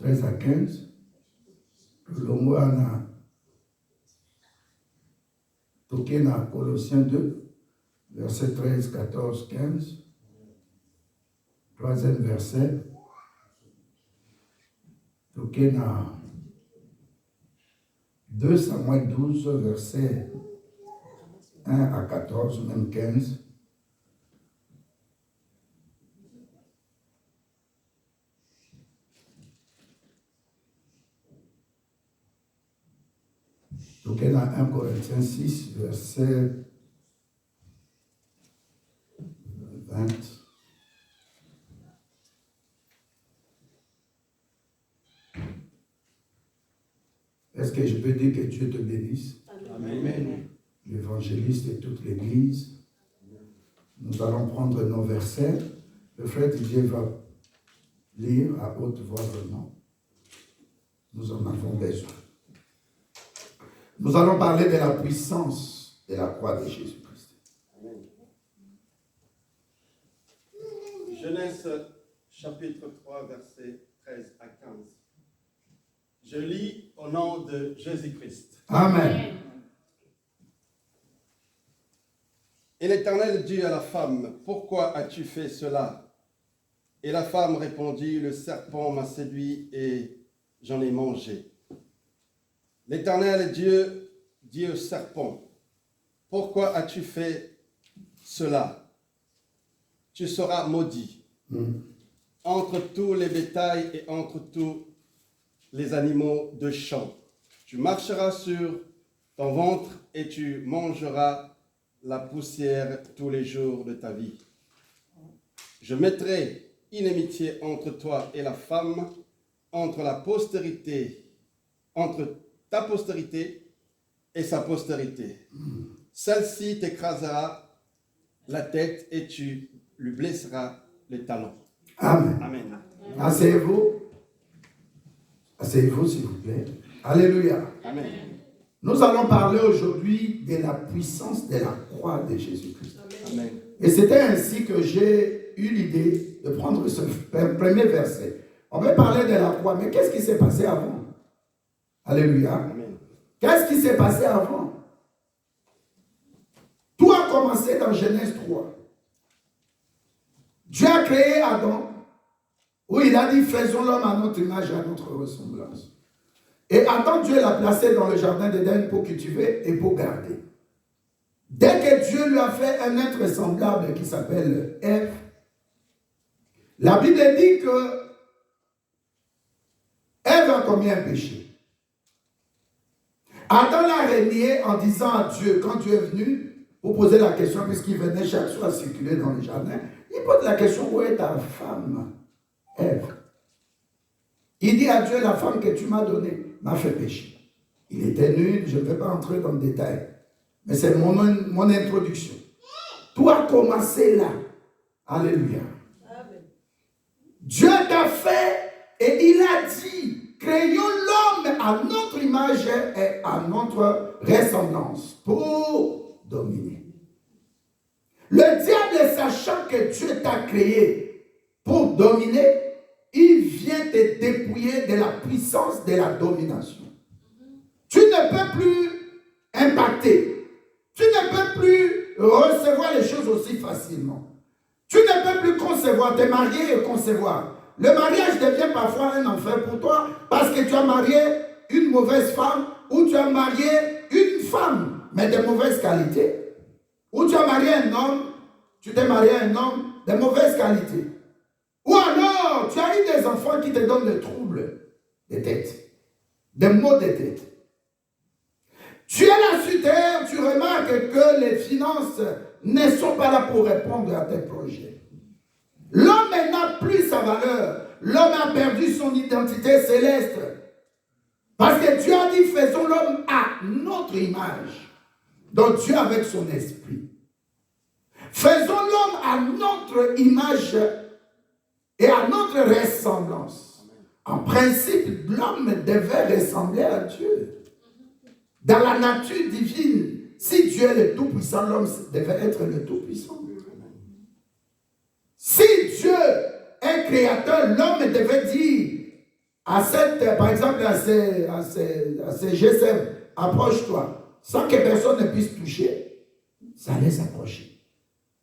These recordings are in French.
13 à 15. Longwana Tokena Colossiens 2, verset 13, 14, 15. Troisième verset. Tokena 2 Samuel 12, verset 1 à 14, même 15. Donc, il y a 1 Corinthiens 6, verset 20. Est-ce que je peux dire que Dieu te bénisse? Amen. L'évangéliste et toute l'Église. Nous allons prendre nos versets. Le frère Didier va lire à haute voix vraiment. Nous en avons besoin. Nous allons parler de la puissance de la croix de Jésus-Christ. Genèse chapitre 3, versets 13 à 15. Je lis au nom de Jésus-Christ. Amen. Et l'Éternel dit à la femme, « Pourquoi as-tu fait cela ?» Et la femme répondit, « Le serpent m'a séduit et j'en ai mangé. » L'Éternel Dieu dit au serpent, « Pourquoi as-tu fait cela? Tu seras maudit entre tous les bétails et entre tous les animaux de champ. Tu marcheras sur ton ventre et tu mangeras la poussière tous les jours de ta vie. Je mettrai inimitié entre toi et la femme, entre ta postérité et sa postérité. Celle-ci t'écrasera la tête et tu lui blesseras les talons. » Amen. Amen. Asseyez-vous. Asseyez-vous, s'il vous plaît. Alléluia. Amen. Nous allons parler aujourd'hui de la puissance de la croix de Jésus-Christ. Amen. Et c'était ainsi que j'ai eu l'idée de prendre ce premier verset. On va parler de la croix, mais qu'est-ce qui s'est passé avant? Alléluia. Amen. Qu'est-ce qui s'est passé avant? Tout a commencé dans Genèse 3. Dieu a créé Adam, où il a dit, faisons l'homme à notre image et à notre ressemblance. Et Adam, Dieu l'a placé dans le jardin d'Éden pour cultiver et pour garder. Dès que Dieu lui a fait un être semblable qui s'appelle Ève, la Bible dit que Ève a commis un péché. Adam l'a renié en disant à Dieu, quand Dieu est venu pour poser la question, puisqu'il venait chaque soir circuler dans le jardin, il pose la question, où est ta femme, Ève? Il dit à Dieu, la femme que tu m'as donnée m'a fait pécher. Il était nu, je ne vais pas entrer dans le détail, mais c'est mon introduction. Tout a commencé là. Alléluia. Amen. Dieu t'a fait et il a dit, créons l'homme à notre image et à notre ressemblance pour dominer. Le diable, sachant que Dieu t'a créé pour dominer, il vient te dépouiller de la puissance de la domination. Tu ne peux plus impacter. Tu ne peux plus recevoir les choses aussi facilement. Tu ne peux plus concevoir, te marier et concevoir. Le mariage devient parfois un enfer pour toi parce que tu as marié une mauvaise femme ou tu as marié une femme, mais de mauvaise qualité. Ou tu as marié un homme, tu t'es marié un homme de mauvaise qualité. Ou alors, tu as eu des enfants qui te donnent des troubles de tête, des maux de tête. Tu es là sur terre, tu remarques que les finances ne sont pas là pour répondre à tes projets. L'homme n'a plus sa valeur. L'homme a perdu son identité céleste. Parce que Dieu a dit, faisons l'homme à notre image. Donc Dieu avec son esprit. Faisons l'homme à notre image et à notre ressemblance. En principe, l'homme devait ressembler à Dieu. Dans la nature divine, si Dieu est le Tout-Puissant, l'homme devait être le Tout-Puissant. Si Dieu est créateur, l'homme devait dire, par exemple, à ces GSM, approche-toi, sans que personne ne puisse toucher, ça allait s'approcher.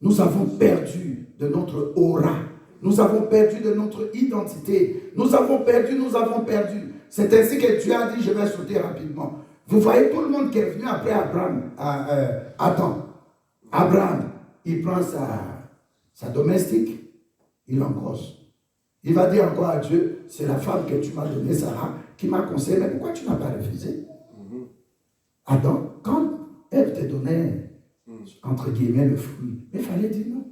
Nous avons perdu de notre aura. Nous avons perdu de notre identité. Nous avons perdu. C'est ainsi que Dieu a dit, je vais sauter rapidement. Vous voyez tout le monde qui est venu après Abraham. Abraham, il prend sa domestique, il l'engrosse. Il va dire encore à Dieu, c'est la femme que tu m'as donnée, Sarah, qui m'a conseillé, mais pourquoi tu n'as pas refusé? Adam, quand Ève te donnait, entre guillemets, le fruit, mais il fallait dire non.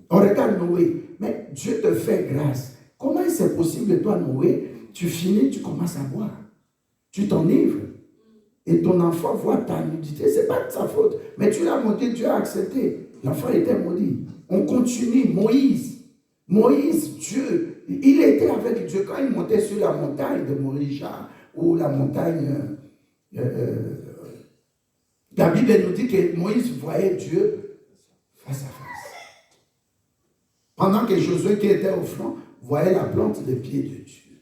On regarde Noé, mais Dieu te fait grâce. Comment est-ce possible, toi, Noé, tu finis, tu commences à boire, tu t'enivres, et ton enfant voit ta nudité, ce n'est pas de sa faute, mais tu l'as maudit, Dieu a accepté. L'enfant était maudit. On continue, Moïse, Dieu, il était avec Dieu quand il montait sur la montagne de Moria, ou la montagne, la Bible nous dit que Moïse voyait Dieu face à face. Pendant que Josué qui était au flanc voyait la plante des pieds de Dieu.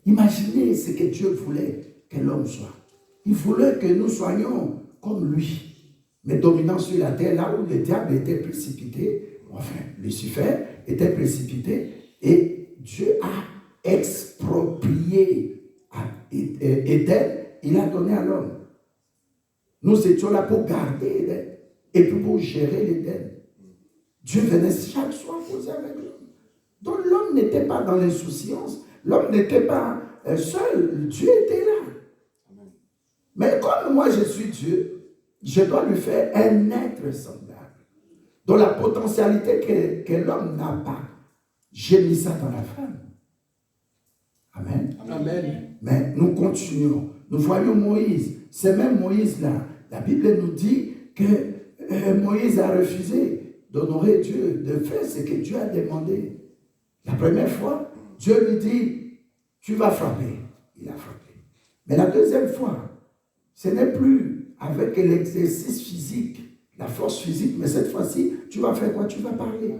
Imaginez ce que Dieu voulait que l'homme soit. Il voulait que nous soyons comme lui, mais dominant sur la terre, là où le diable était précipité, enfin, Lucifer était précipité, et Dieu a exproprié Éden, il a donné à l'homme. Nous étions là pour garder Éden, et pour gérer l'Éden. Dieu venait chaque soir poser avec l'homme. Donc l'homme n'était pas dans l'insouciance, l'homme n'était pas seul, Dieu était là. Mais comme moi je suis Dieu, je dois lui faire un être semblable. Dont la potentialité que l'homme n'a pas, j'ai mis ça dans la femme. Amen. Amen. Mais nous continuons. Nous voyons Moïse. C'est même Moïse-là. La Bible nous dit que Moïse a refusé d'honorer Dieu, de faire ce que Dieu a demandé. La première fois, Dieu lui dit, tu vas frapper. Il a frappé. Mais la deuxième fois, ce n'est plus avec l'exercice physique, la force physique, mais cette fois-ci, tu vas faire quoi? Tu vas parler.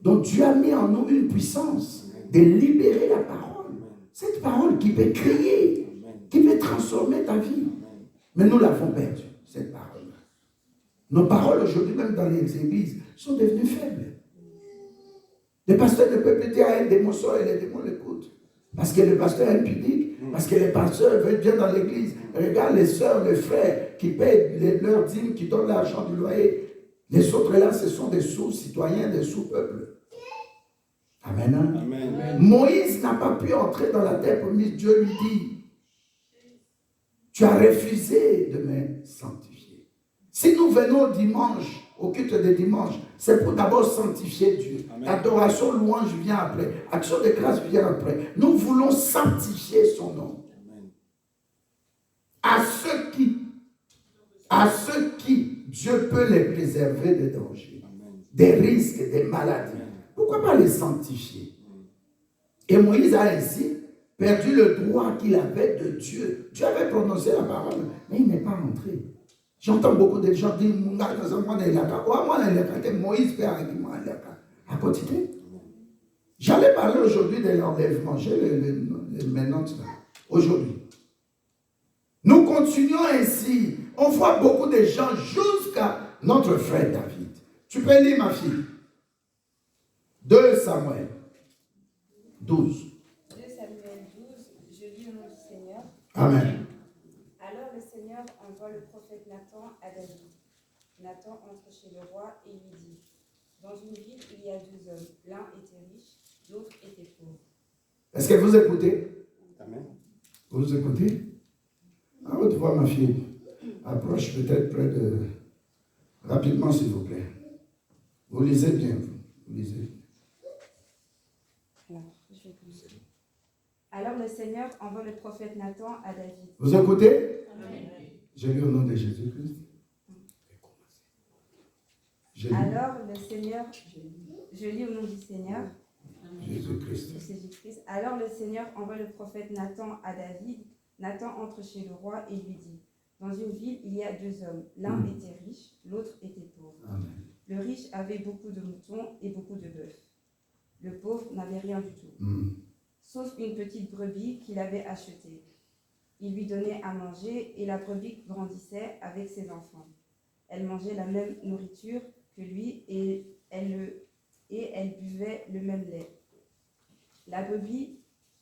Donc Dieu a mis en nous une puissance de libérer la parole. Cette parole qui peut crier, qui peut transformer ta vie. Mais nous l'avons perdue, cette parole. Nos paroles aujourd'hui, même dans les églises, sont devenues faibles. Les pasteurs ne peuvent plus dire à un démon sort et les démons l'écoutent. Parce que le pasteur est impudique, parce que les pasteurs veulent bien dans l'église. Regarde les sœurs, les frères qui payent leurs dîmes, qui donnent l'argent du loyer. Les autres là, ce sont des sous-citoyens, des sous-peuples. Amen. Amen. Moïse n'a pas pu entrer dans la terre promise. Dieu lui dit, tu as refusé de me sanctifier. Si nous venons dimanche, au culte de dimanche, c'est pour d'abord sanctifier Dieu. L'adoration, louange vient après. Action de grâce vient après. Nous voulons sanctifier son nom. Amen. À ceux qui, Dieu peut les préserver des dangers, des risques, des maladies. Pourquoi pas les sanctifier? Et Moïse a ainsi perdu le droit qu'il avait de Dieu. Dieu avait prononcé la parole, mais il n'est pas entré. J'entends beaucoup de gens dire, Moïse fait à continuer. J'allais parler aujourd'hui de l'enlèvement. J'ai mes notes là. Aujourd'hui. Nous continuons ainsi. On voit beaucoup de gens jusqu'à notre frère David. Tu peux lire, ma fille. 2 Samuel 12. 2 Samuel 12, je lis au nom du Seigneur. Amen. Alors le Seigneur envoie le prophète Nathan à David. Nathan entre chez le roi et lui dit, dans une ville, il y a 2 hommes. L'un était riche, l'autre était pauvre. Est-ce que vous écoutez? Amen. Vous écoutez? À haute voix, ma fille. Approche peut-être près de... Rapidement, s'il vous plaît. Vous lisez bien. Vous lisez. Alors le Seigneur envoie le prophète Nathan à David. Vous écoutez? Amen. Je lis au nom de Jésus-Christ. Alors le Seigneur, je lis au nom du Seigneur. Jésus-Christ. Alors le Seigneur envoie le prophète Nathan à David. Nathan entre chez le roi et lui dit, dans une ville, il y a 2 hommes. L'un était riche, l'autre était pauvre. Amen. Le riche avait beaucoup de moutons et beaucoup de bœufs. Le pauvre n'avait rien du tout, sauf une petite brebis qu'il avait achetée. Il lui donnait à manger et la brebis grandissait avec ses enfants. Elle mangeait la même nourriture que lui et elle buvait le même lait. La brebis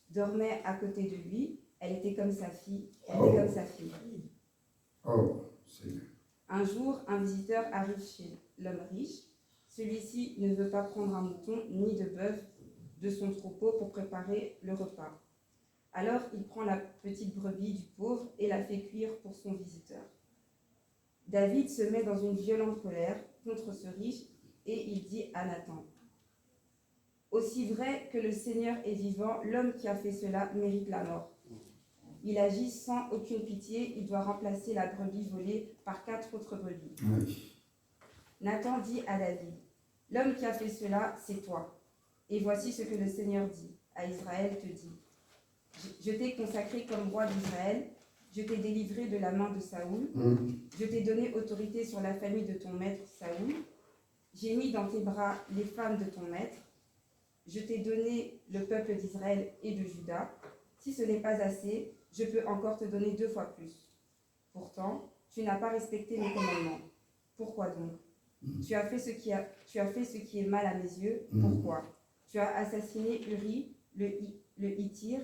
dormait à côté de lui, elle était comme sa fille. Oh, Seigneur. Un jour, un visiteur arrive chez l'homme riche. Celui-ci ne veut pas prendre un mouton ni de bœuf de son troupeau pour préparer le repas. Alors il prend la petite brebis du pauvre et la fait cuire pour son visiteur. David se met dans une violente colère contre ce riche et il dit à Nathan: Aussi vrai que le Seigneur est vivant, l'homme qui a fait cela mérite la mort. Il agit sans aucune pitié, il doit remplacer la brebis volée par 4 autres brebis. Oui. Nathan dit à David: L'homme qui a fait cela, c'est toi. Et voici ce que le Seigneur dit à Israël te dit: Je t'ai consacré comme roi d'Israël, je t'ai délivré de la main de Saoul, je t'ai donné autorité sur la famille de ton maître Saoul, j'ai mis dans tes bras les femmes de ton maître, je t'ai donné le peuple d'Israël et de Juda. Si ce n'est pas assez, je peux encore te donner 2 fois plus. Pourtant, tu n'as pas respecté mes commandements. Pourquoi donc? Tu as fait ce qui est mal à mes yeux. Pourquoi? Tu as assassiné Uri, le Hittir.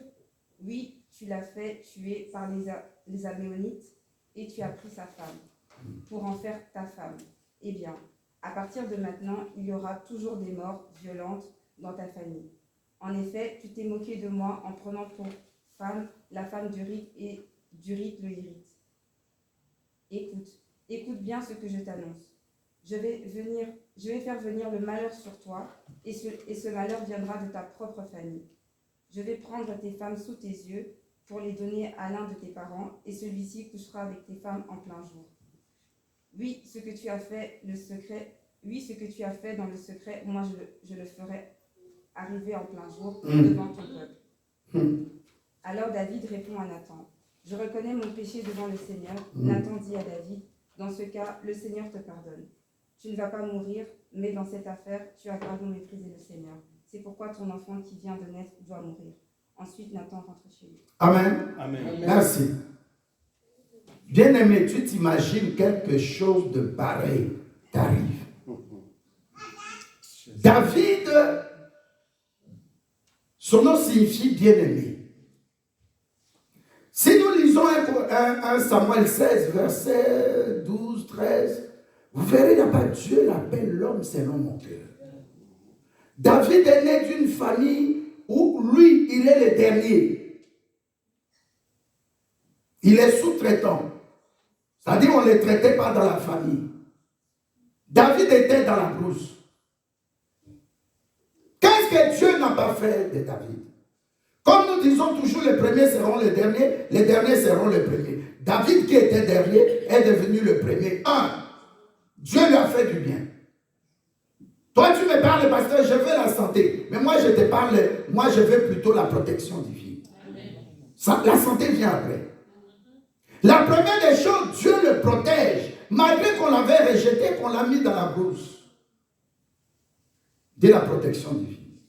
Oui, tu l'as fait tuer par les Améonites et tu as pris sa femme pour en faire ta femme. Eh bien, à partir de maintenant, il y aura toujours des morts violentes dans ta famille. En effet, tu t'es moqué de moi en prenant pour femme la femme d'Uri et d'Uri le Hirite. Écoute bien ce que je t'annonce. Je vais faire venir le malheur sur toi, et ce malheur viendra de ta propre famille. Je vais prendre tes femmes sous tes yeux pour les donner à l'un de tes parents, et celui-ci couchera avec tes femmes en plein jour. Oui, ce que tu as fait dans le secret, moi je le ferai arriver en plein jour devant ton peuple. Alors David répond à Nathan: Je reconnais mon péché devant le Seigneur. Nathan dit à David: Dans ce cas, le Seigneur te pardonne. Tu ne vas pas mourir, mais dans cette affaire, tu as gravement méprisé le Seigneur. C'est pourquoi ton enfant qui vient de naître doit mourir. Ensuite, Nathan rentre chez lui. Amen. Amen. Merci. Bien-aimé, tu t'imagines quelque chose de pareil t'arrive. David, son nom signifie bien-aimé. Si nous lisons 1 Samuel 16, verset 12, 13, vous verrez là-bas, Dieu l'appelle l'homme selon mon cœur. David est né d'une famille où lui, il est le dernier. Il est sous-traitant. C'est-à-dire on ne le traitait pas dans la famille. David était dans la brousse. Qu'est-ce que Dieu n'a pas fait de David? Comme nous disons toujours, les premiers seront les derniers seront les premiers. David, qui était dernier, est devenu le premier. Dieu lui a fait du bien. Toi, tu me parles, pasteur, je veux la santé. Mais moi, je te parle, moi, je veux plutôt la protection divine. La santé vient après. La première des choses, Dieu le protège, malgré qu'on l'avait rejeté, qu'on l'a mis dans la brousse. De la protection divine.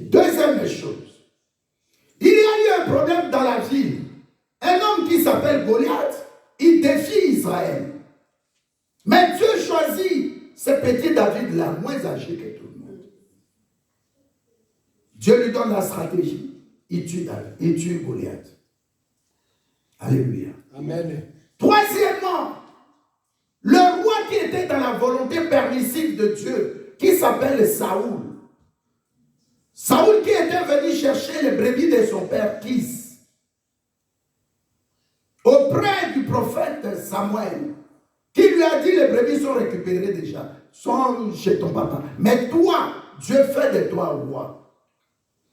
Deuxième chose, il y a eu un problème dans la ville. Un homme qui s'appelle Goliath, il défie Israël. Mais Dieu choisit ce petit David-là, moins âgé que tout le monde. Dieu lui donne la stratégie. Il tue Goliath. Alléluia. Amen. Troisièmement, le roi qui était dans la volonté permissive de Dieu, qui s'appelle Saoul. Saoul qui était venu chercher les brebis de son père Kis. Auprès du prophète Samuel, qui lui a dit les brebis sont récupérées déjà, sont chez ton papa. Mais toi, Dieu fait de toi un roi.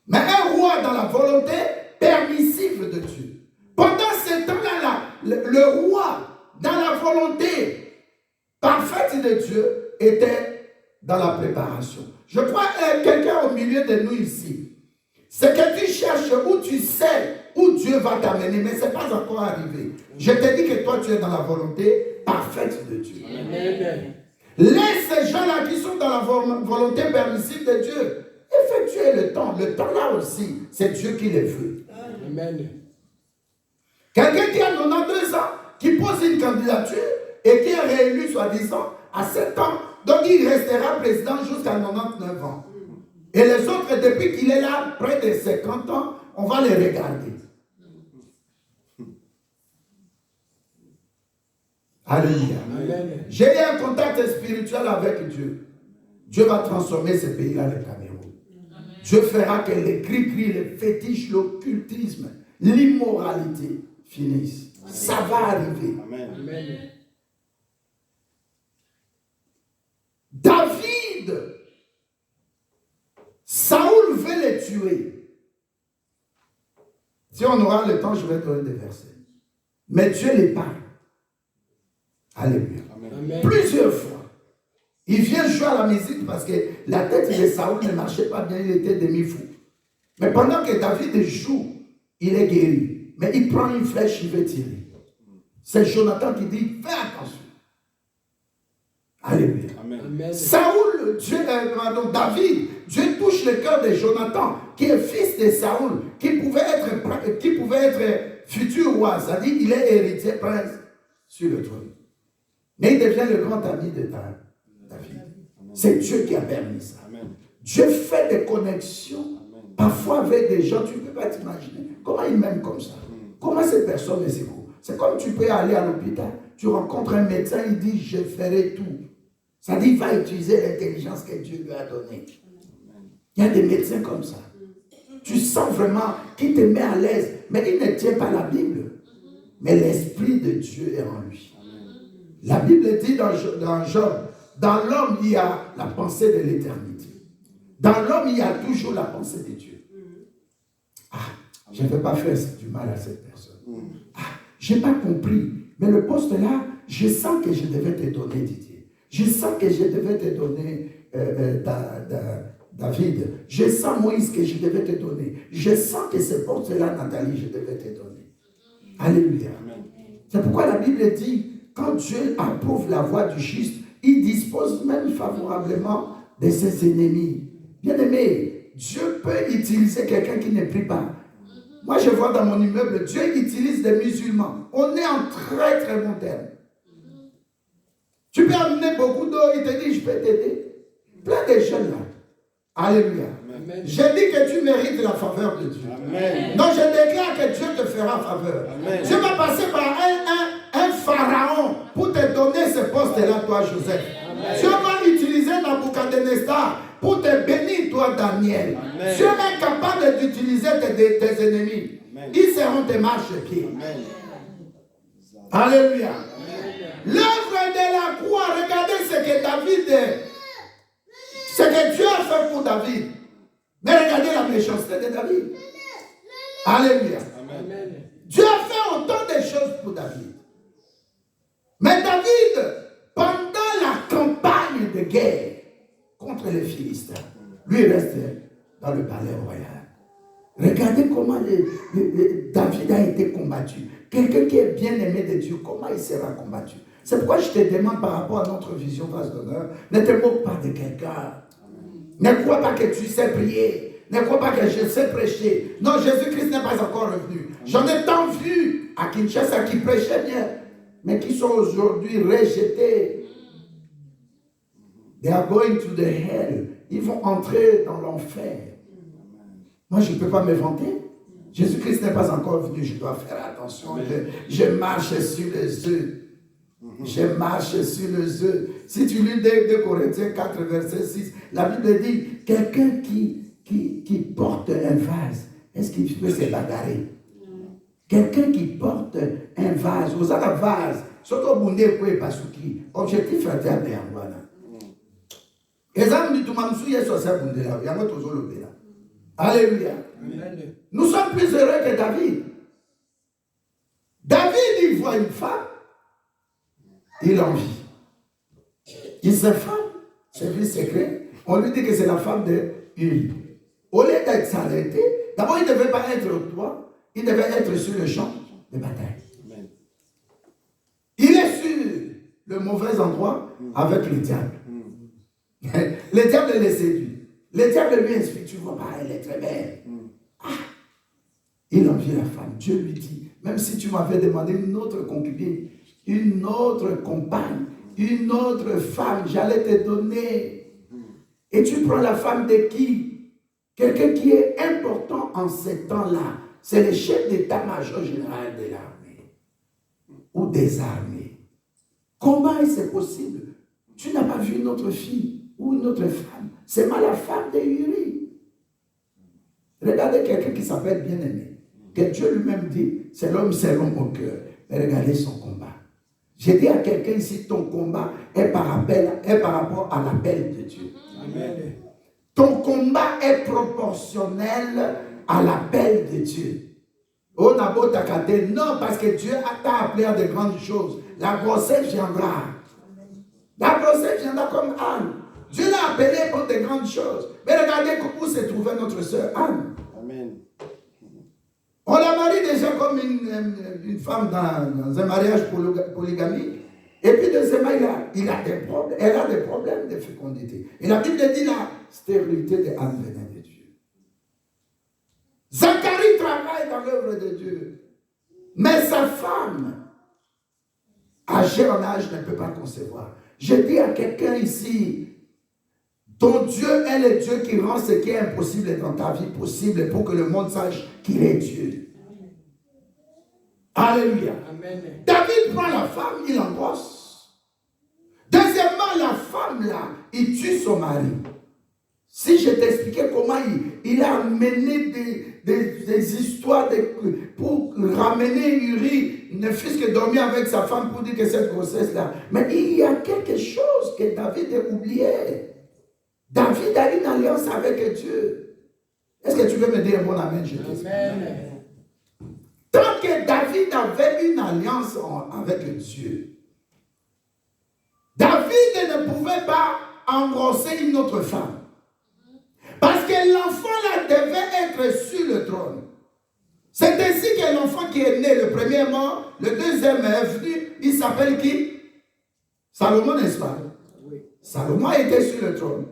Mais un roi dans la volonté permissive de Dieu. Pendant ce temps-là, le roi dans la volonté parfaite de Dieu était dans la préparation. Je crois quelqu'un au milieu de nous ici. C'est que tu cherches où tu sais où Dieu va t'amener, mais ce n'est pas encore arrivé. Je te dis que toi, tu es dans la volonté parfaite de Dieu. Amen. Laisse ces gens-là qui sont dans la volonté permissive de Dieu et effectuer le temps. Le temps là aussi, c'est Dieu qui le veut. Amen. Quelqu'un qui a 92 ans, qui pose une candidature et qui est réélu soi-disant à 7 ans, donc il restera président jusqu'à 99 ans. Et les autres, depuis qu'il est là, près de 50 ans, on va les regarder. Alléluia. Amen. J'ai eu un contact spirituel avec Dieu. Dieu va transformer ce pays-là, le Cameroun. Dieu fera que les cris-cris, les fétiches, l'occultisme, l'immoralité finissent. Ça va arriver. Amen. Amen. David, Saoul veut le tuer. Si on aura le temps, je vais donner des versets. Mais Dieu les parle. Alléluia. Amen. Plusieurs fois. Il vient jouer à la musique parce que la tête de Saoul ne marchait pas bien, il était demi-fou. Mais pendant que David joue, il est guéri. Mais il prend une flèche, il veut tirer. C'est Jonathan qui dit, fais attention. Alléluia. Amen. Amen. Saoul, David, Dieu touche le cœur de Jonathan, qui est fils de Saoul, qui pouvait être futur roi, c'est-à-dire qu'il est héritier prince sur le trône. Mais il devient le grand ami de David. C'est Dieu qui a permis ça. Amen. Dieu fait des connexions, Amen. parfois avec des gens, tu ne peux pas t'imaginer. Comment ils m'aiment comme ça? Comment ces personnes les écoutent? C'est comme tu peux aller à l'hôpital, tu rencontres un médecin, il dit, je ferai tout. Ça dit, il va utiliser l'intelligence que Dieu lui a donnée. Il y a des médecins comme ça. Tu sens vraiment qu'il te met à l'aise, mais il ne tient pas la Bible. Mais l'Esprit de Dieu est en lui. La Bible dit dans Job, dans l'homme, il y a la pensée de l'éternité. Dans l'homme, il y a toujours la pensée de Dieu. Ah, je ne vais pas faire du mal à cette personne. Ah, je n'ai pas compris. Mais le poste là, je sens que je devais te donner, Didier. Je sens que je devais te donner David. Je sens Moïse que je devais te donner. Je sens que ce poste-là, Nathalie, je devais te donner. Alléluia. C'est pourquoi la Bible dit, quand Dieu approuve la voie du juste, il dispose même favorablement de ses ennemis. Bien aimé, Dieu peut utiliser quelqu'un qui ne prie pas. Moi, je vois dans mon immeuble, Dieu utilise des musulmans. On est en très très bon terme. Tu peux amener beaucoup d'eau, il te dit, je peux t'aider. Plein de jeunes là. Alléluia. Amen. J'ai dit que tu mérites la faveur de Dieu. Amen. Donc je déclare que Dieu te fera faveur. Amen. Dieu va passer par un pharaon pour te donner ce poste-là, toi, Joseph. Amen. Dieu va utiliser Nabucodonosor pour te bénir, toi, Daniel. Amen. Dieu est capable d'utiliser tes ennemis. Amen. Ils seront tes marchepieds. Amen. Alléluia. L'œuvre de la croix, regardez ce que ce que Dieu a fait pour David. Mais regardez la méchanceté de David. Alléluia. Amen. Dieu a fait autant de choses pour David. Mais David, pendant la campagne de guerre contre les Philistins, lui reste dans le palais royal. Regardez comment David a été combattu. Quelqu'un qui est bien aimé de Dieu, comment il sera combattu? C'est pourquoi je te demande par rapport à notre vision face d'honneur, ne te moque pas de quelqu'un. Ne crois pas que tu sais prier. Ne crois pas que je sais prêcher. Non, Jésus-Christ n'est pas encore revenu. J'en ai tant vu à Kinshasa qui prêchaient bien, mais qui sont aujourd'hui rejetés. They are going to the hell. Ils vont entrer dans l'enfer. Moi, je ne peux pas me vanter. Jésus-Christ n'est pas encore venu. Je dois faire attention. Je marche sur les œufs. Je marche sur les œufs. Si tu lis 2 Corinthiens 4, verset 6, la Bible dit, quelqu'un qui porte un vase, est-ce qu'il peut se bagarrer? Quelqu'un qui porte un vase, vous avez un vase, objectif fraternel de Yangwana. Alléluia. Amen. Nous sommes plus heureux que David. David, il voit une femme, il en vit. Il se femme, c'est lui secret. On lui dit que c'est la femme de Uri. Au lieu d'être s'arrêter, d'abord il ne devait pas être au toit, il devait être sur le champ de bataille. Amen. Il est sur le mauvais endroit avec le diable. Le diable le séduit. Le diable lui explique, tu vois pas, elle est très belle. Il envie la femme. Dieu lui dit, même si tu m'avais demandé une autre concubine, une autre compagne, une autre femme, j'allais te donner. Et tu prends la femme de qui? Quelqu'un qui est important en ces temps-là. C'est le chef d'état-major général de l'armée ou des armées. Comment est-ce possible? Tu n'as pas vu une autre fille ou une autre femme. C'est mal la femme de Uri. Regardez quelqu'un qui s'appelle bien-aimé. Que Dieu lui-même dit, c'est l'homme selon mon cœur. Mais regardez son combat. J'ai dit à quelqu'un ici, ton combat est par rapport à l'appel de Dieu. Amen. Ton combat est proportionnel à l'appel de Dieu. Oh, Nabo Takate, non, parce que Dieu t'a appelé à de grandes choses. La grossesse viendra. La grossesse viendra comme Anne. Dieu l'a appelé pour de grandes choses. Mais regardez où s'est trouvée notre sœur Anne. Amen. On la marie déjà comme une femme dans un mariage polygamique. Et puis deuxièmement, elle a des problèmes de fécondité. Et la Bible dit la stérilité de Anne venait de Dieu. Zacharie travaille dans l'œuvre de Dieu. Mais sa femme, âgée en âge, ne peut pas concevoir. Je dis à quelqu'un ici, ton Dieu est le Dieu qui rend ce qui est impossible dans ta vie possible pour que le monde sache qu'il est Dieu. Alléluia. Amen. David prend la femme, il l'embrasse. Deuxièmement, la femme là, il tue son mari. Si je t'expliquais comment il a amené des histoires pour ramener Uri, ne fût-ce que dormir avec sa femme pour dire que cette grossesse-là. Mais il y a quelque chose que David a oublié. David a une alliance avec Dieu. Est-ce que tu veux me dire un bon amen? Amen. Tant que David avait une alliance avec Dieu, David ne pouvait pas embrasser une autre femme. Parce que l'enfant là devait être sur le trône. C'est ainsi que l'enfant qui est né, le premier est mort, le deuxième est venu, il s'appelle qui? Salomon, n'est-ce pas? Oui. Salomon était sur le trône.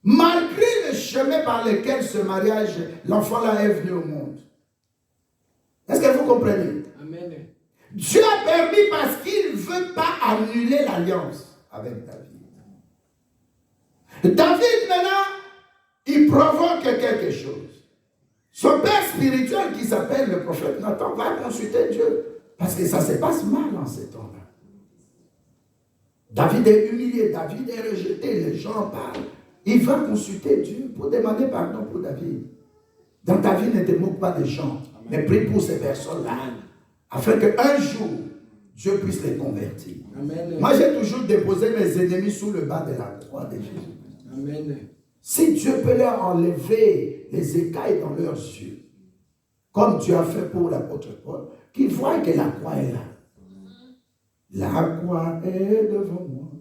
Malgré le chemin par lequel ce mariage, l'enfant là est venu au monde. Est-ce que vous comprenez? Amen. Dieu a permis parce qu'il ne veut pas annuler l'alliance avec David. David maintenant, il provoque quelque chose. Son père spirituel qui s'appelle le prophète Nathan va consulter Dieu. Parce que ça se passe mal en ces temps-là. David est humilié, David est rejeté, les gens parlent. Il va consulter Dieu pour demander pardon pour David. Dans ta vie, ne te moque pas des gens, mais prie pour ces personnes-là. Afin qu'un jour, Dieu puisse les convertir. Amen. Moi, j'ai toujours déposé mes ennemis sous le bas de la croix de Jésus. Amen. Si Dieu peut leur enlever les écailles dans leurs yeux, comme Dieu a fait pour l'apôtre Paul, qu'ils voient que la croix est là. La croix est devant moi.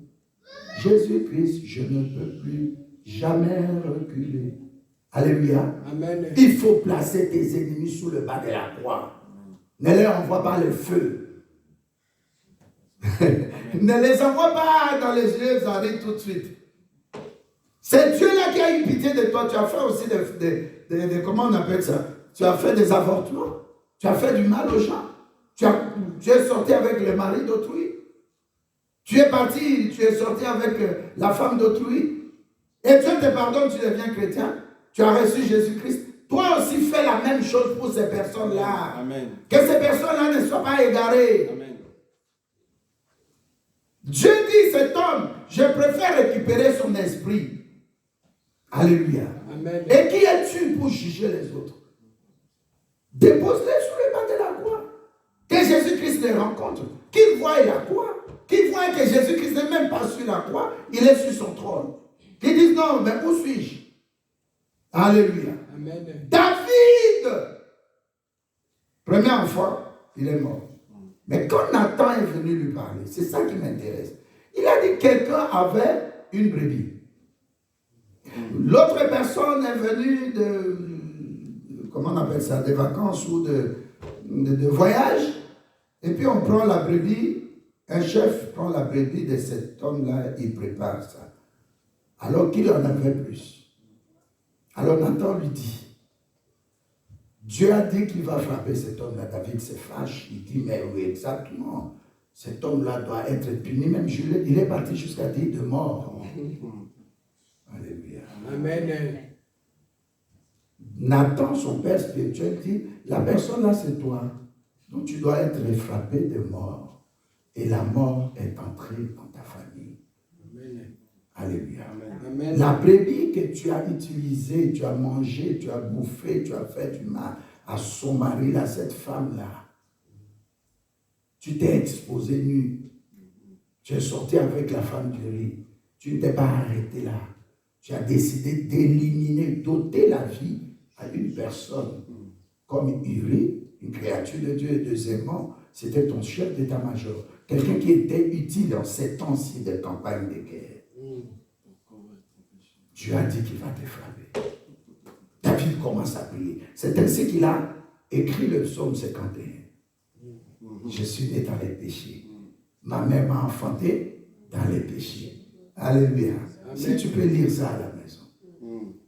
Jésus-Christ, je ne peux plus jamais reculer. Alléluia. Amen. Il faut placer tes ennemis sous le bas de la croix. Ne les envoie pas le feu. Ne les envoie pas dans les yeux d'Henri tout de suite. C'est Dieu là qui a eu pitié de toi. Tu as fait aussi comment on appelle ça? Tu as fait des avortements. Tu as fait du mal aux gens. Tu es sorti avec le mari d'autrui. Tu es parti, tu es sorti avec la femme d'autrui. Et Dieu te pardonne, tu deviens chrétien. Tu as reçu Jésus-Christ. Toi aussi fais la même chose pour ces personnes-là. Amen. Que ces personnes-là ne soient pas égarées. Amen. Dieu dit cet homme, je préfère récupérer son esprit. Alléluia. Amen. Et qui es-tu pour juger les autres? Dépose-les sur le bas de la croix. Que Jésus-Christ les rencontre. Qu'ils voient la croix. Qu'ils voient que Jésus-Christ n'est même pas sur la croix. Il est sur son trône. Qu'ils disent non, mais où suis-je? Alléluia. Amen. David, premier enfant, il est mort. Mais quand Nathan est venu lui parler, c'est ça qui m'intéresse. Il a dit que quelqu'un avait une brebis. L'autre personne est venue comment on appelle ça, des vacances ou de voyage. Et puis on prend la brebis, un chef prend la brebis de cet homme-là, il prépare ça. Alors qu'il en avait plus. Alors Nathan lui dit, Dieu a dit qu'il va frapper cet homme-là. David se fâche, il dit, mais oui, exactement. Cet homme-là doit être puni. Même il est parti jusqu'à dire de mort. Alléluia. Amen. Nathan, son père spirituel, dit, la personne là, c'est toi. Donc tu dois être frappé de mort. Et la mort est entrée dans ta famille. Amen. Alléluia. Amen. La brebis que tu as utilisée, tu as mangé, tu as bouffé, tu as fait du mal à son mari, à cette femme-là. Tu t'es exposé nu. Tu es sorti avec la femme du riz. Tu ne t'es pas arrêté là. Tu as décidé d'éliminer, d'ôter la vie à une personne comme Uri, une créature de Dieu. Et deuxièmement, c'était ton chef d'état-major. Quelqu'un qui était utile dans ces temps-ci de campagne de guerre. Dieu a dit qu'il va te frapper. David commence à prier. C'est ainsi qu'il a écrit le psaume 51. Je suis né dans les péchés. Ma mère m'a enfanté dans les péchés. Alléluia. Amen. Si tu peux lire ça à la maison.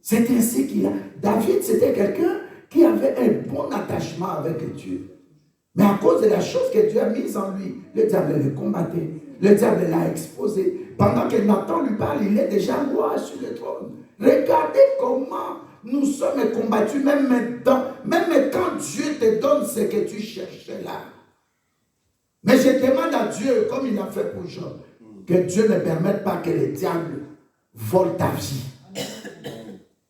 C'est ainsi qu'il a... David, c'était quelqu'un qui avait un bon attachement avec Dieu. Mais à cause de la chose que Dieu a mise en lui, le diable le combattait. Le diable l'a exposé. Pendant que Nathan lui parle, il est déjà roi sur le trône. Regardez comment nous sommes combattus, même maintenant, même quand Dieu te donne ce que tu cherchais là. Mais je demande à Dieu, comme il a fait pour Job, que Dieu ne permette pas que le diable vole ta vie.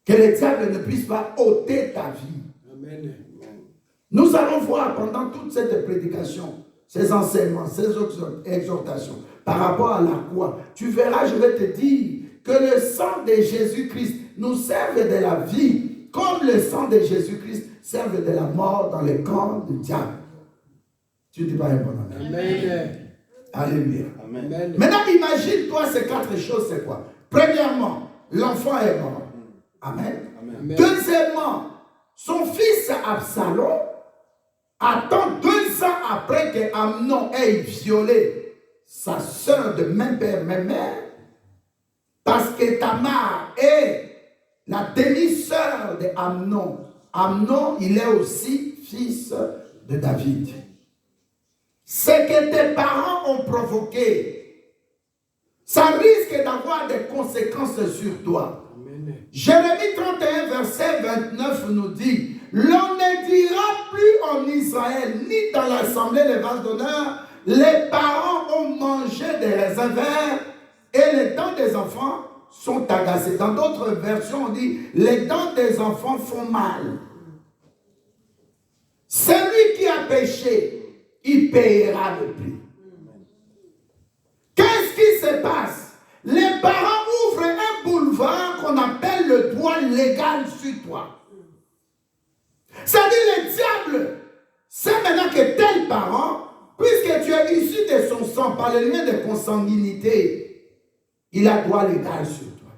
Que le diable ne puisse pas ôter ta vie. Amen. Nous allons voir pendant toute cette prédication, ces enseignements, ces exhortations, par rapport à la croix. Tu verras, je vais te dire, que le sang de Jésus-Christ nous serve de la vie, comme le sang de Jésus-Christ serve de la mort dans le camp du diable. Tu dis pas un bon amen. Amen. Alléluia. Amen. Maintenant, imagine-toi ces quatre choses, c'est quoi? Premièrement, l'enfant est mort. Amen. Amen. Deuxièmement, son fils Absalom attend 2 ans après que Amnon ait violé sa sœur de même père, même mère, parce que Tamar est la demi-sœur de Amnon. Amnon, il est aussi fils de David. Ce que tes parents ont provoqué, ça risque d'avoir des conséquences sur toi. Amen. Jérémie 31, verset 29 nous dit, l'on ne dira plus en Israël, ni dans l'assemblée des vases d'honneur, les parents ont mangé des raisins verts et les dents des enfants sont agacées. Dans d'autres versions, on dit, les dents des enfants font mal. Celui qui a péché, il payera le prix. Qu'est-ce qui se passe? Les parents ouvrent un boulevard qu'on appelle le droit légal sur toi. C'est-à-dire le diable sait maintenant que tel parent, puisque tu es issu de son sang par le lien de consanguinité, il a droit légal sur toi.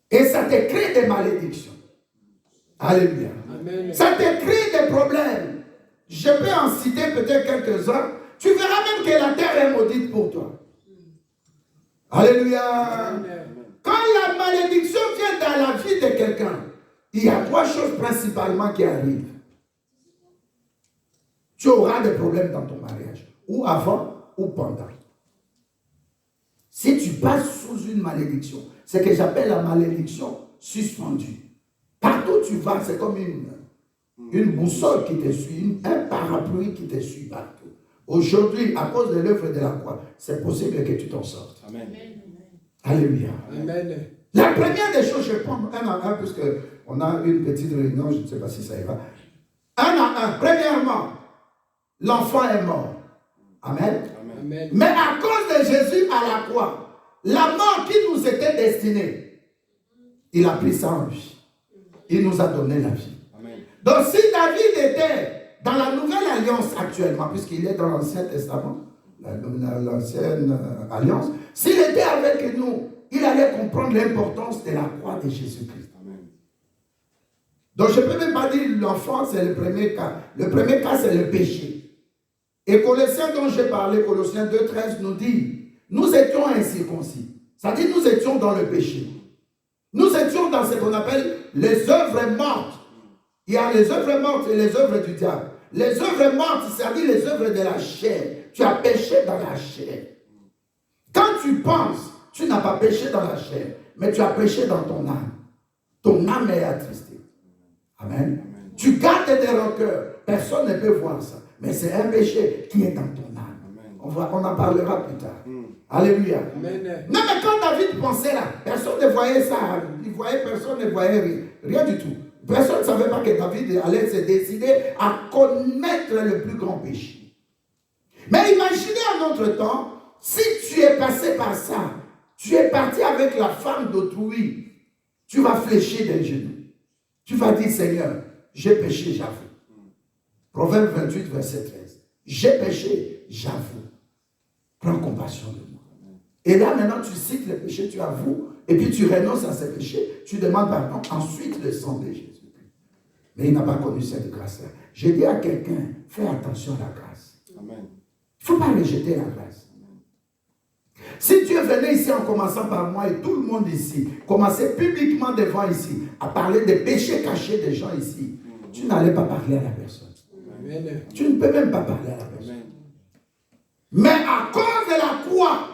Et ça te crée des malédictions. Alléluia. Amen. Ça te crée des problèmes. Je peux en citer peut-être quelques-uns. Tu verras même que la terre est maudite pour toi. Alléluia. Amen. Quand la malédiction vient dans la vie de quelqu'un, il y a 3 choses principalement qui arrivent. Tu auras des problèmes dans ton mariage, ou avant, ou pendant. Si tu passes sous une malédiction, c'est ce que j'appelle la malédiction suspendue. Partout où tu vas, c'est comme une boussole qui te suit, un parapluie qui te suit partout. Aujourd'hui, à cause de l'œuvre de la croix, c'est possible que tu t'en sortes. Amen. Alléluia. Amen. La première des choses, je prends un à un, puisqu'on a une petite réunion, je ne sais pas si ça ira. Un à un. Premièrement, l'enfant est mort. Amen. Amen. Mais à cause de Jésus à la croix, la mort qui nous était destinée, il a pris ça en lui. Il nous a donné la vie. Amen. Donc si David était dans la nouvelle alliance actuellement, puisqu'il est dans l'Ancien Testament, l'ancienne alliance, s'il était avec nous, il allait comprendre l'importance de la croix de Jésus-Christ. Amen. Donc je ne peux même pas dire l'enfant, c'est le premier cas. Le premier cas, c'est le péché. Et Colossiens dont j'ai parlé, Colossiens 2,13 nous dit, nous étions incirconcis. C'est-à-dire nous étions dans le péché. Nous étions dans ce qu'on appelle les œuvres mortes. Il y a les œuvres mortes et les œuvres du diable. Les œuvres mortes, c'est-à-dire les œuvres de la chair. Tu as péché dans la chair. Quand tu penses, tu n'as pas péché dans la chair, mais tu as péché dans ton âme. Ton âme est attristée. Amen. Amen. Tu gardes des rancœurs. Personne ne peut voir ça. Mais c'est un péché qui est dans ton âme. On en parlera plus tard. Alléluia. Amen. Non, mais quand David pensait là, personne ne voyait ça. Personne ne voyait rien du tout. Personne ne savait pas que David allait se décider à commettre le plus grand péché. Mais imaginez en notre temps, si tu es passé par ça, tu es parti avec la femme d'autrui, tu vas fléchir des genoux. Tu vas dire, Seigneur, j'ai péché, j'avoue. Proverbe 28, verset 13. J'ai péché, j'avoue. Prends compassion de moi. Et là, maintenant, tu cites le péché, tu avoues, et puis tu renonces à ce péché, tu demandes pardon, ensuite le sang de Jésus. Mais il n'a pas connu cette grâce-là. J'ai dit à quelqu'un, fais attention à la grâce. Amen. Il ne faut pas rejeter la grâce. Si Dieu venait ici en commençant par moi et tout le monde ici, commençait publiquement devant ici, à parler des péchés cachés des gens ici, tu n'allais pas parler à la personne. Amen. Tu ne peux même pas parler à la personne. Amen. Mais à cause de la croix,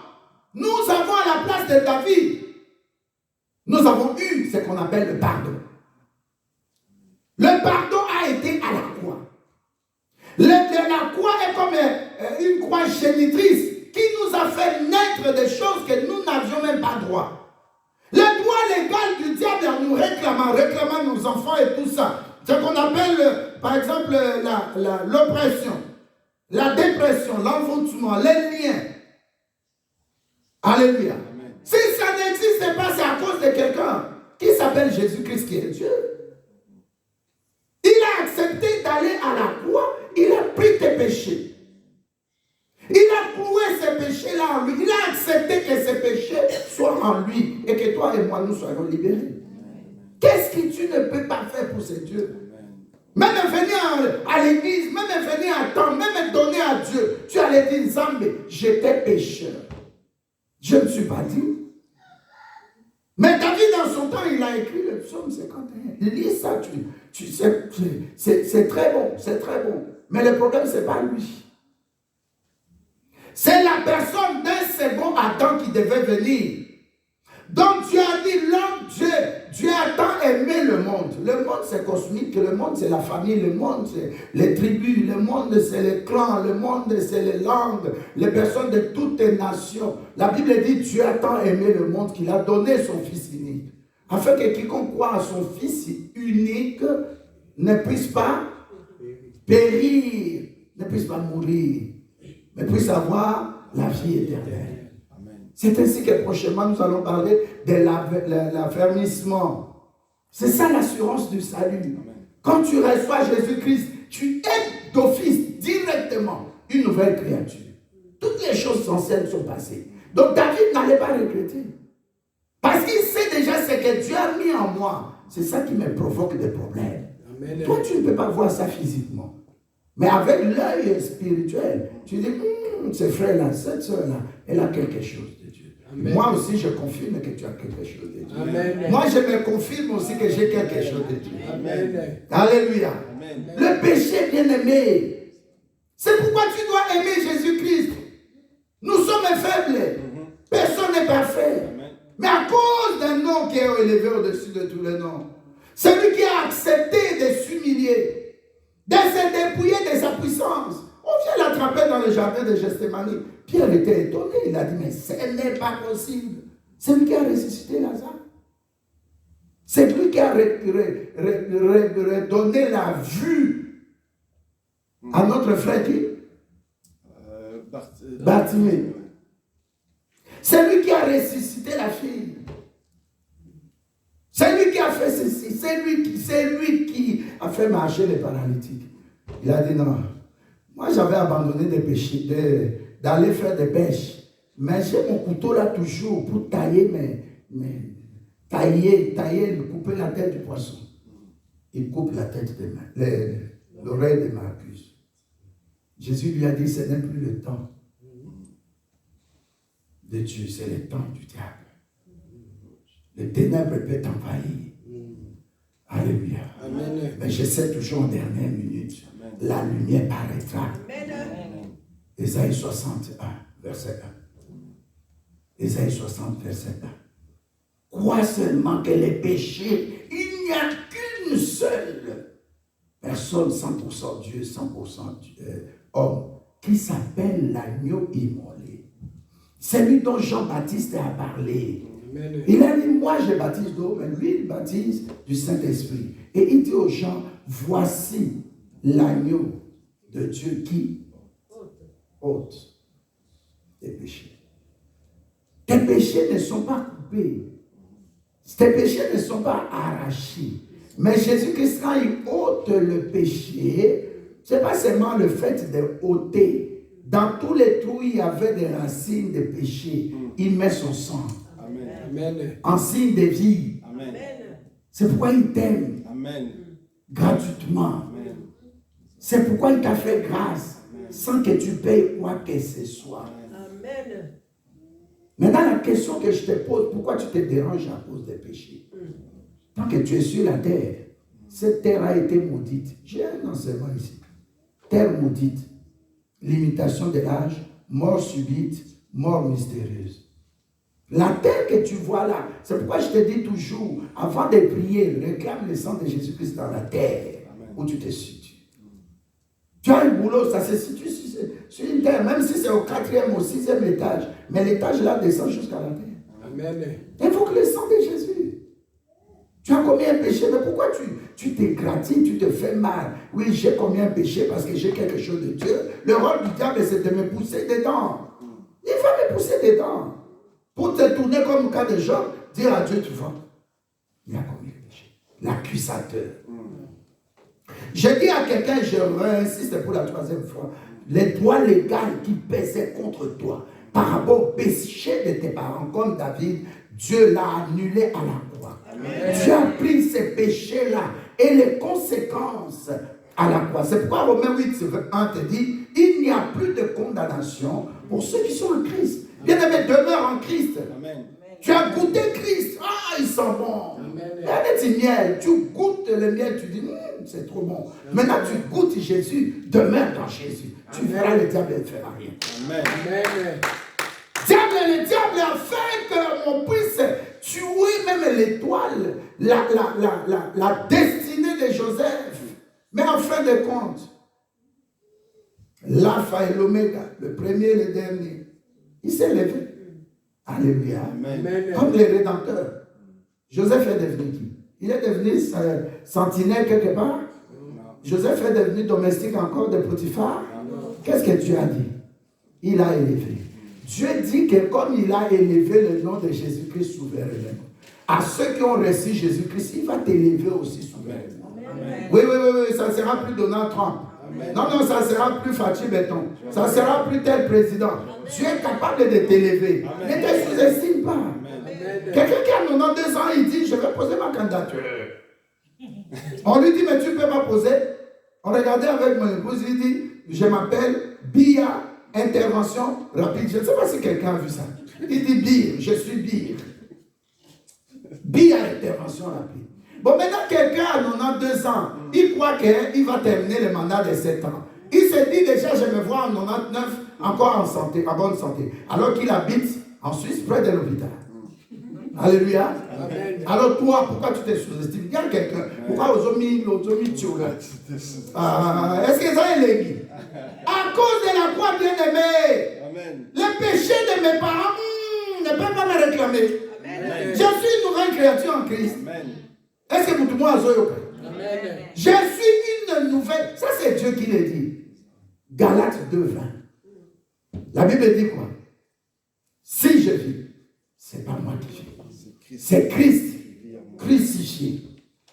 nous avons à la place de David, nous avons eu ce qu'on appelle le pardon. Le pardon a été à la croix. La croix est comme une croix génitrice qui nous a fait naître des choses que nous n'avions même pas droit. Le droit légal du diable en nous réclamant nos enfants et tout ça. Ce qu'on appelle, par exemple, l'oppression, la dépression, l'envoûtement, les liens. Alléluia. Amen. Si ça n'existe pas, c'est à cause de quelqu'un qui s'appelle Jésus-Christ qui est Dieu. Il a accepté d'aller à la croix, il a pris tes péchés. Il a cloué ces péchés-là en lui. Il a accepté que ces péchés soient en lui et que toi et moi, nous soyons libérés. Qu'est-ce que tu ne peux pas faire pour ces dieux? Même venir à l'église, même venir à temps, même donner à Dieu. Tu allais dire, Zambé, j'étais pécheur. Je ne me suis pas dit. Mais David, dans son temps, il a écrit le psaume 51. Lis ça, tu sais, c'est très bon, c'est très bon. Mais le problème, ce n'est pas lui. C'est la personne d'un second Adam qui devait venir. Donc Dieu a dit, l'homme, Dieu a tant aimé le monde. Le monde, c'est cosmique, le monde, c'est la famille, le monde, c'est les tribus, le monde, c'est les clans, le monde, c'est les langues, les personnes de toutes les nations. La Bible dit, Dieu a tant aimé le monde qu'il a donné son Fils unique, afin que quiconque croit à son Fils unique ne puisse pas périr, ne puisse pas mourir, mais puisse avoir la vie éternelle. C'est ainsi que prochainement nous allons parler de l'affermissement. C'est ça l'assurance du salut. Amen. Quand tu reçois Jésus-Christ, tu es d'office directement une nouvelle créature. Toutes les choses anciennes sont passées. Donc David n'allait pas regretter. Parce qu'il sait déjà ce que Dieu a mis en moi. C'est ça qui me provoque des problèmes. Amen. Toi, tu ne peux pas voir ça physiquement. Mais avec l'œil spirituel, tu dis, ce frère-là, cette soeur-là, elle a quelque chose de Dieu. Amen. Moi aussi, je confirme que tu as quelque chose de Dieu. Amen. Moi, je me confirme aussi que j'ai quelque chose de Dieu. Amen. Alléluia. Amen. Le péché, bien-aimé, c'est pourquoi tu dois aimer Jésus-Christ. Nous sommes faibles. Personne n'est parfait. Amen. Mais à cause d'un nom qui est élevé au-dessus de tous les noms, celui qui a accepté de s'humilier, de se dépouiller de sa puissance. On vient l'attraper dans le jardin de Gethsémani. Pierre était étonné. Il a dit, mais ce n'est pas possible. C'est lui qui a ressuscité Lazare. C'est lui qui a redonné la vue à notre frère qui Bartimée. C'est lui qui a ressuscité la fille. C'est lui qui a fait ceci. C'est lui qui a fait marcher les paralytiques. Il a dit non. Moi, j'avais abandonné des péchés, d'aller faire des pêches. Mais j'ai mon couteau là toujours pour tailler, couper la tête du poisson. Il coupe la tête l'oreille de Marcus. Jésus lui a dit, ce n'est plus le temps de Dieu, c'est le temps du diable. le ténèbre peut t'envahir. Alléluia. Amen. Mais je sais toujours en dernière minute, la lumière paraîtra. Ésaïe 61, verset 1. Ésaïe 60, verset 1. Crois seulement que les péchés, il n'y a qu'une seule personne, 100% Dieu, 100% homme, qui s'appelle l'agneau immolé. C'est lui dont Jean-Baptiste a parlé. Amen. Il a dit, moi je baptise d'eau, mais lui il baptise du Saint-Esprit. Et il dit aux gens, voici l'agneau de Dieu qui ôte tes péchés. Tes péchés ne sont pas coupés. Tes péchés ne sont pas arrachés. Mais Jésus-Christ, quand il ôte le péché, ce n'est pas seulement le fait de ôter. Dans tous les trous, il y avait des racines de péché. Il met son sang. Amen. En signe de vie. Amen. C'est pourquoi il t'aime Amen. gratuitement. Amen. C'est pourquoi il t'a fait grâce sans que tu payes quoi que ce soit. Amen. Maintenant, la question que je te pose, pourquoi tu te déranges à cause des péchés? Tant que tu es sur la terre, cette terre a été maudite. J'ai un enseignement ici. Terre maudite, limitation de l'âge, mort subite, mort mystérieuse. La terre que tu vois là, c'est pourquoi je te dis toujours, avant de prier, réclame le sang de Jésus-Christ dans la terre où tu te situes. Tu as un boulot, ça se situe sur une terre, même si c'est au 4e ou 6e étage, mais l'étage là descend jusqu'à la terre. Amen. Il faut que le sang de Jésus. Tu as commis un péché, mais pourquoi tu t'égratines, tu te fais mal? Oui, j'ai commis un péché parce que j'ai quelque chose de Dieu. Le rôle du diable, c'est de me pousser dedans. Il va me pousser dedans. Pour te tourner comme le cas de Job, dire à Dieu, tu vois, il a commis le péché. L'accusateur. Je dis à quelqu'un, je réinsiste pour la 3e fois, les droits légaux qui pesaient contre toi par rapport au péché de tes parents, comme David, Dieu l'a annulé à la croix. Amen. Tu as pris ces péchés-là et les conséquences à la croix. C'est pourquoi Romains 8, 1 te dit, il n'y a plus de condamnation pour ceux qui sont en Christ. Bien-aimé, demeure en Christ. Amen. Tu as goûté Christ. Ah, il sent bon. Il y a des petits miels. Tu goûtes le miel, tu dis, c'est trop bon. Maintenant, tu goûtes Jésus. Demeure dans Jésus. Tu verras le diable ne fera rien. Amen. Le diable a fait qu'on puisse tuer même l'étoile, la destinée de Joseph. Mais en fin de compte, l'alpha et l'oméga, le premier et le dernier, il s'est levé. Alléluia. Amen. Comme les rédempteurs. Joseph est devenu qui? Il est devenu sentinelle quelque part. Joseph est devenu domestique encore de Potiphar. Qu'est-ce que Dieu a dit? Il a élevé. Dieu dit que comme il a élevé le nom de Jésus-Christ souverainement, à ceux qui ont reçu Jésus-Christ, il va t'élever aussi souverainement. Oui, ça ne sera plus Donald Trump. Amen. Non, ça ne sera plus Fatih Béton. Ça ne sera plus tel président. Dieu est capable de t'élever. Ne te sous-estime pas. Quelqu'un qui a 92 ans, il dit, je vais poser ma candidature. On lui dit, mais tu ne peux pas poser. On regardait avec mon épouse, il dit, je m'appelle Bia, intervention rapide. Je ne sais pas si quelqu'un a vu ça. Il dit, Bia, je suis Bia. Bia, intervention rapide. Bon, maintenant, quelqu'un a 92 ans, il croit qu'il va terminer le mandat de 7 ans. Il se dit déjà, je me vois en 99, encore en santé, en bonne santé. Alors qu'il habite en Suisse, près de l'hôpital. Alléluia. Amen. Alors toi, pourquoi tu te sous-estimes? Il y a quelqu'un. Pourquoi aux hommes, est-ce que ça est l'église? À cause de la croix bien-aimée, le péché de mes parents ne peut pas me réclamer. Amen. Je suis une nouvelle créature en Christ. Amen. Est-ce que tout le monde a zoyoka? Je suis une nouvelle. Ça, c'est Dieu qui le dit. Galates 2:20. La Bible dit quoi? Si je vis, c'est pas moi qui vis. C'est Christ crucifié,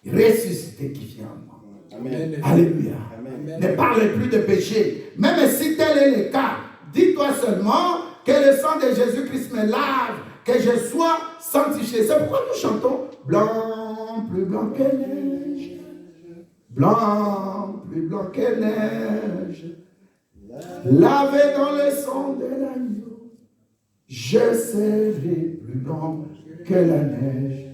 ressuscité qui vit en moi. Amen. Alléluia. Amen. Ne parle plus de péché. Même si tel est le cas, dis-toi seulement que le sang de Jésus-Christ me lave, que je sois sanctifié. C'est pourquoi nous chantons blanc, plus blanc que neige. Blanc, plus blanc que neige. Lavé dans le sang de l'agneau, je serai plus blanc que la neige.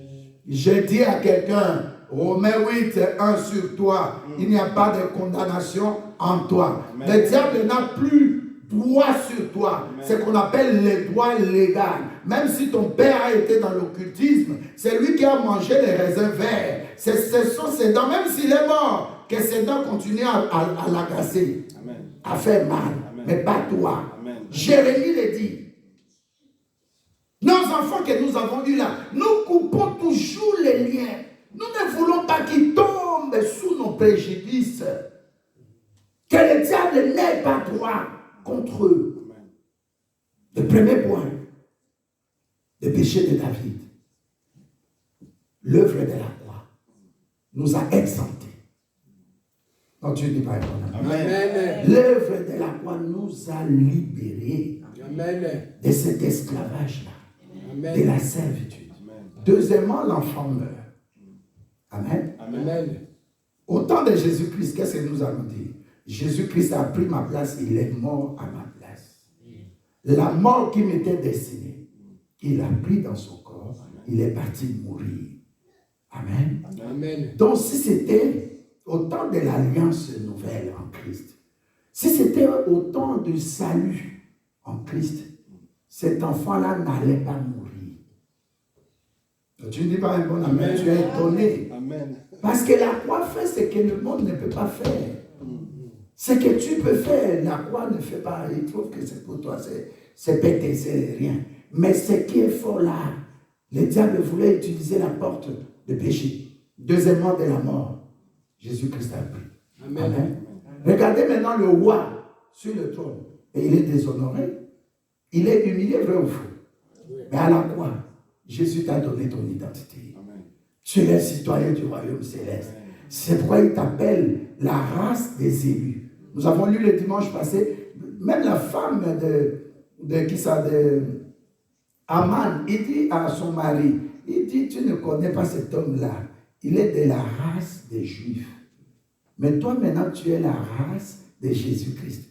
J'ai dit à quelqu'un, Romains 8, 1 sur toi, il n'y a pas de condamnation en toi. Amen. Le diable n'a plus droit sur toi. Amen. C'est ce qu'on appelle les droits légaux. Même si ton père a été dans l'occultisme, c'est lui qui a mangé les raisins verts. Ce sont ses dents, même s'il est mort, que ses dents continuent à l'agacer, à faire mal. Amen. Mais pas toi. Amen. Jérémie le dit. Nos enfants que nous avons eus là, nous coupons toujours les liens. Nous ne voulons pas qu'ils tombent sous nos préjudices. Que le diable n'ait pas droit contre eux. Amen. Le premier point, le péché de David, l'œuvre de la croix, nous a exemptés. Non, tu ne dis pas un bon amen. Amen. L'œuvre de la croix nous a libérés Amen. de cet esclavage-là, de Amen. la servitude. Amen. Deuxièmement, l'enfant meurt. Amen. Amen. Au temps de Jésus-Christ, qu'est-ce que nous allons dire? Jésus-Christ a pris ma place, il est mort à ma place. La mort qui m'était destinée, il a pris dans son corps, il est parti mourir. Amen. Amen. Donc si c'était au temps de l'alliance nouvelle en Christ, si c'était au temps du salut en Christ, cet enfant-là n'allait pas mourir. Tu ne dis pas un bon amen, Amen. tu es étonné. Amen. Parce que la croix fait ce que le monde ne peut pas faire. Ce que tu peux faire, la croix ne fait pas. Il trouve que c'est pour toi, c'est pété, c'est rien. Mais ce qui est fort là, le diable voulait utiliser la porte de péché. Deuxièmement, de la mort. Jésus-Christ a pris. Amen. Amen. Regardez maintenant le roi sur le trône. Et il est déshonoré. Il est humilié, vrai ou faux? Mais à la croix, Jésus t'a donné ton identité. Amen. Tu es citoyen du royaume céleste. C'est pourquoi il t'appelle la race des élus. Nous avons lu le dimanche passé, même la femme de Aman, il dit à son mari, il dit, tu ne connais pas cet homme-là. Il est de la race des Juifs. Mais toi maintenant, tu es la race de Jésus-Christ.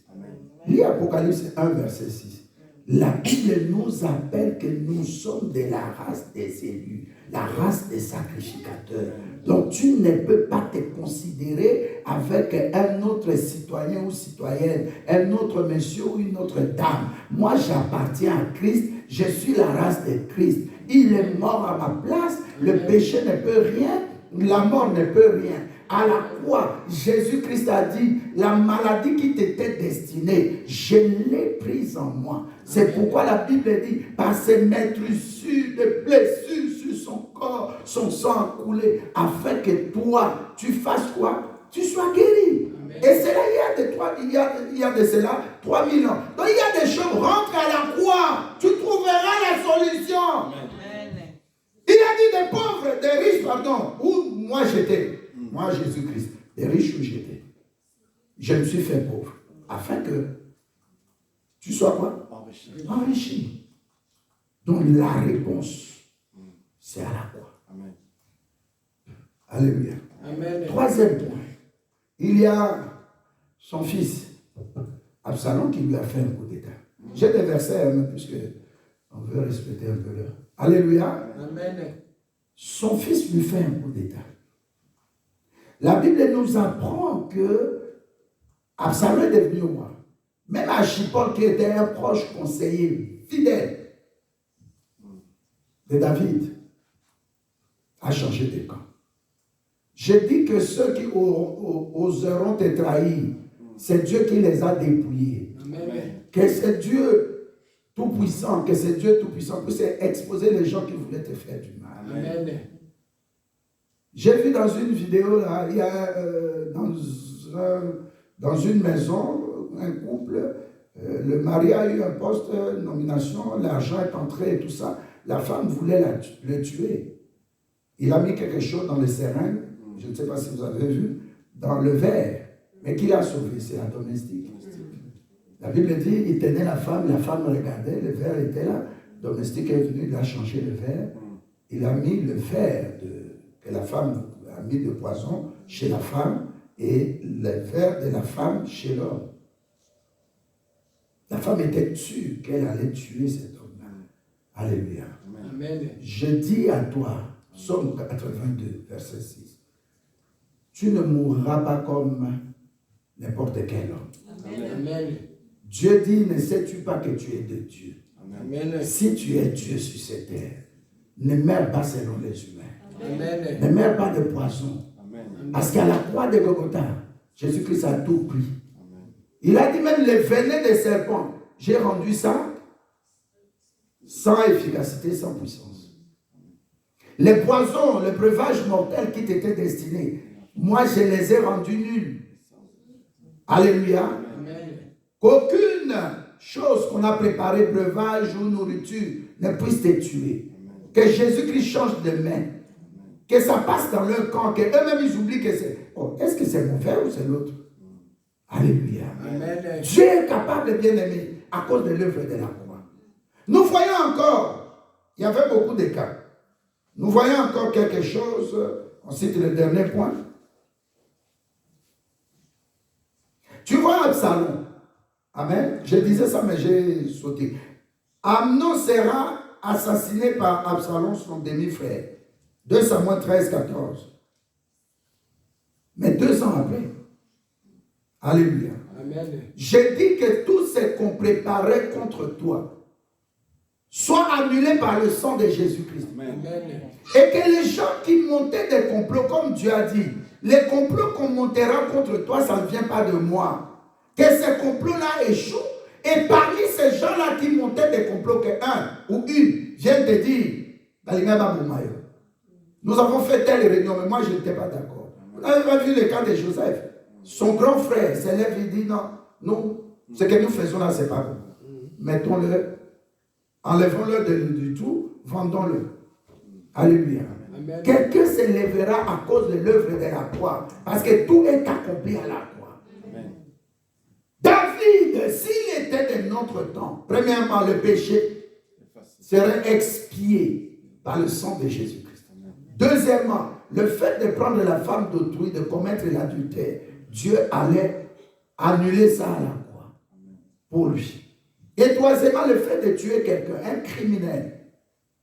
Lis Apocalypse 1, verset 6. La Bible nous appelle que nous sommes de la race des élus, la race des sacrificateurs. Donc tu ne peux pas te considérer avec un autre citoyen ou citoyenne, un autre monsieur ou une autre dame. Moi j'appartiens à Christ, je suis la race de Christ. Il est mort à ma place, le péché ne peut rien, la mort ne peut rien. À la croix, Jésus-Christ a dit, la maladie qui t'était destinée, je l'ai prise en moi. C'est pourquoi la Bible dit, par ses meurtrissures de blessures sur son corps, son sang a coulé, afin que toi, tu fasses quoi? Tu sois guéri. Amen. Et c'est là, il y a de cela 3000 ans. Donc il y a des choses, rentre à la croix, tu trouveras la solution. Amen. Il a dit des pauvres, des riches, pardon, où moi j'étais. Moi, Jésus-Christ, des riches où j'étais. Je me suis fait pauvre. Afin que tu sois quoi? Enrichi. Enrichi. Donc la réponse, c'est à la croix. Amen. Alléluia. Amen. Troisième point. Il y a son fils, Absalom, qui lui a fait un coup d'état. J'ai des versets, puisque on veut respecter un peu l'heure. Alléluia. Amen. Son fils lui fait un coup d'état. La Bible nous apprend que Absalom est devenu roi. Même Achipol, qui était un proche conseiller fidèle de David, a changé de camp. Je dis que ceux qui oseront te trahir, c'est Dieu qui les a dépouillés. Amen. Que c'est Dieu tout-puissant, que c'est Dieu tout-puissant puisse exposer les gens qui voulaient te faire du mal. Amen. J'ai vu dans une vidéo, là, il y a dans une maison, un couple, le mari a eu un poste, une nomination, l'argent est entré et tout ça. La femme voulait le tuer. Il a mis quelque chose dans les seringues, je ne sais pas si vous avez vu, dans le verre, mais qui l'a sauvé? C'est la domestique. La Bible dit, il tenait la femme regardait, le verre était là, le domestique est venu, il a changé le verre, il a mis le verre que la femme a mis de poison chez la femme et le verre de la femme chez l'homme. La femme était sûre qu'elle allait tuer cet homme-là. Alléluia. Amen. Je dis à toi, Psaume 82, verset 6. Tu ne mourras pas comme n'importe quel homme. Amen. Dieu dit, ne sais-tu pas que tu es de Dieu? Amen. Si tu es Dieu sur cette terre, ne meurs pas selon les humains. Amen. Ne meurs pas de poison. Amen. Parce qu'à la croix de Golgotha, Jésus-Christ a tout pris. Amen. Il a dit même les venins des serpents, j'ai rendu ça sans efficacité, sans puissance. Les poisons, le breuvage mortel qui t'était destiné, moi je les ai rendus nuls. Alléluia. Amen. Qu'aucune chose qu'on a préparée, breuvage ou nourriture, ne puisse te tuer. Que Jésus-Christ change de main. Que ça passe dans leur camp, qu'eux-mêmes ils oublient que c'est... Oh, est-ce que c'est mauvais ou c'est l'autre? Alléluia. Amen. Dieu est capable, bien aimé, à cause de l'œuvre de la croix. Nous voyons encore, il y avait beaucoup de cas. Nous voyons encore quelque chose, on cite le dernier point. Tu vois Absalom. Amen. Je disais ça, mais j'ai sauté. Amnon sera assassiné par Absalom, son demi-frère. 2 Samuel 13, 14. Mais 2 ans après. Alléluia. Amen. J'ai dit que tout ce qu'on préparait contre toi soit annulé par le sang de Jésus-Christ. Amen. Amen. Et que les gens qui montaient des complots, comme Dieu a dit, les complots qu'on montera contre toi, ça ne vient pas de moi. Que ces complots-là échouent. Et parmi ces gens-là qui montaient des complots, qu'un ou une vienne te dire, nous avons fait telle réunion, mais moi je n'étais pas d'accord. Vous n'avez pas vu le cas de Joseph. Son grand frère s'élève et dit, non, non, ce que nous faisons là, c'est pas bon. Mettons-le, enlevons-le du tout, vendons-le. Alléluia. Amen. Quelqu'un s'élèvera à cause de l'œuvre de la croix, parce que tout est accompli à la croix. Amen. David, s'il était de notre temps, premièrement, le péché serait expié par le sang de Jésus-Christ. Deuxièmement, le fait de prendre la femme d'autrui, de commettre l'adultère, Dieu allait annuler ça à la croix pour lui. Et troisièmement, le fait de tuer quelqu'un, un criminel.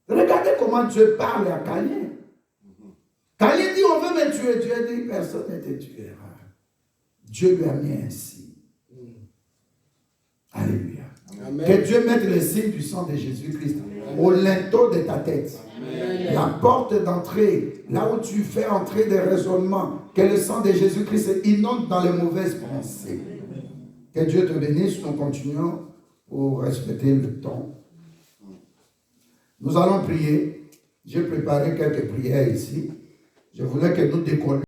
Regardez comment Dieu parle à Caïn. Caïn dit, on veut me tuer. Dieu dit, personne ne te tuera. Dieu lui a mis un signe. Alléluia. Amen. Que Dieu mette le signe du sang de Jésus-Christ au linteau de ta tête. Amen. La porte d'entrée, là où tu fais entrer des raisonnements, que le sang de Jésus-Christ inonde dans les mauvaises pensées. Que Dieu te bénisse. Nous continuons pour respecter le temps. Nous allons prier. J'ai préparé quelques prières ici. Je voulais que nous décollions.